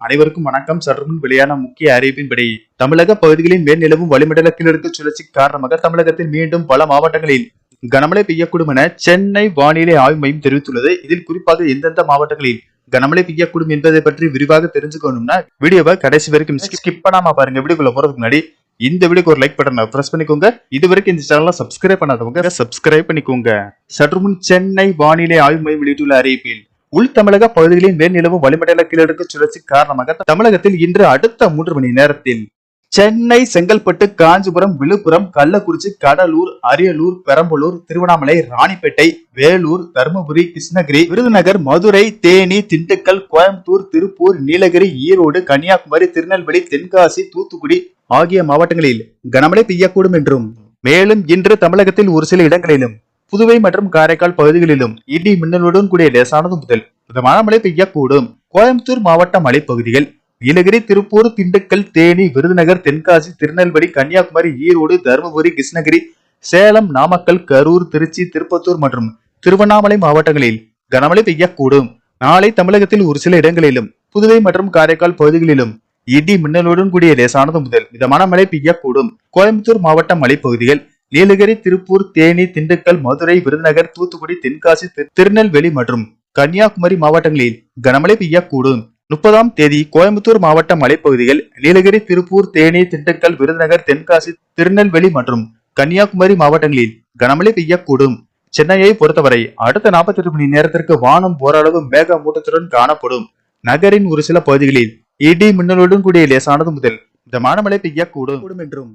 அனைவருக்கும் வணக்கம். சற்றுமுன் வெளியான முக்கிய அறிவிப்பின்படி தமிழக பகுதிகளின் மேல் நிலவும் வளிமண்டல கீழடுக்கு சுழற்சி காரணமாக தமிழகத்தில் மீண்டும் பல மாவட்டங்களில் கனமழை பெய்யக்கூடும் என சென்னை வானிலை ஆய்வு மையம் தெரிவித்துள்ளது. இதில் குறிப்பாக எந்தெந்த மாவட்டங்களில் கனமழை பெய்யக்கூடும் என்பதை பற்றி விரிவாக தெரிஞ்சுக்கணும்னா வீடியோவை கடைசி வரைக்கும் ஸ்கிப் பண்ணாம பாருங்க. வீடியோக்குள்ள போறதுக்கு முன்னாடி இந்த வீடியோக்கு ஒரு லைக் பட்டனை பிரஸ் பண்ணிக்கோங்க. இதுவரைக்கும் இந்த சேனலை சப்ஸ்கிரைப் பண்ணாதவங்க சப்ஸ்கிரைப் பண்ணிக்கோங்க. சற்றுமுன் சென்னை வானிலை ஆய்வு மையம் வெளியிட்டுள்ள அறிவிப்பில் உள் தமிழக பகுதிகளின் மேல் நிலவும் வளிமண்டல கீழடுக்கு சுழற்சி காரணமாக தமிழகத்தில் இன்று அடுத்த 3 மணி நேரத்தில் சென்னை, செங்கல்பட்டு, காஞ்சிபுரம், விழுப்புரம், கள்ளக்குறிச்சி, கடலூர், அரியலூர், பெரம்பலூர், திருவண்ணாமலை, ராணிப்பேட்டை, வேலூர், தருமபுரி, கிருஷ்ணகிரி, விருதுநகர், மதுரை, தேனி, திண்டுக்கல், கோயம்புத்தூர், திருப்பூர், நீலகிரி, ஈரோடு, கன்னியாகுமரி, திருநெல்வேலி, தென்காசி, தூத்துக்குடி ஆகிய மாவட்டங்களில் கனமழை பெய்யக்கூடும் என்றும், மேலும் இன்று தமிழகத்தில் ஒரு சில இடங்களிலும் புதுவை மற்றும் காரைக்கால் பகுதிகளிலும் இடி மின்னலுடன் கூடிய லேசானது முதல் மிதமான மழை பெய்யக்கூடும். கோயம்புத்தூர் மாவட்ட மலைப்பகுதிகள், நீலகிரி, திருப்பூர், திண்டுக்கல், தேனி, விருதுநகர், தென்காசி, திருநெல்வேலி, கன்னியாகுமரி, ஈரோடு, தருமபுரி, கிருஷ்ணகிரி, சேலம், நாமக்கல், கரூர், திருச்சி, திருப்பத்தூர் மற்றும் திருவண்ணாமலை மாவட்டங்களில் கனமழை பெய்யக்கூடும். நாளை தமிழகத்தில் ஒரு சில இடங்களிலும் புதுவை மற்றும் காரைக்கால் பகுதிகளிலும் இடி மின்னலுடன் கூடிய லேசானது முதல் மிதமான மழை பெய்யக்கூடும். கோயம்புத்தூர் மாவட்ட மலைப்பகுதிகள், நீலகிரி, திருப்பூர், தேனி, திண்டுக்கல், மதுரை, விருதுநகர், தூத்துக்குடி, தென்காசி, திருநெல்வேலி மற்றும் கன்னியாகுமரி மாவட்டங்களில் கனமழை பெய்யக்கூடும். 30ஆம் தேதி கோயம்புத்தூர் மாவட்ட மலைப்பகுதிகள், நீலகிரி, திருப்பூர், தேனி, திண்டுக்கல், விருதுநகர், தென்காசி, திருநெல்வேலி மற்றும் கன்னியாகுமரி மாவட்டங்களில் கனமழை பெய்யக்கூடும். சென்னையை பொறுத்தவரை அடுத்த 48 மணி நேரத்திற்கு வானம் ஓரளவு மேகமூட்டத்துடன் காணப்படும். நகரின் ஒரு சில பகுதிகளில் இடி மின்னலுடன் கூடிய லேசானது முதல் மிதமான மழை பெய்யக்கூடும் என்றும்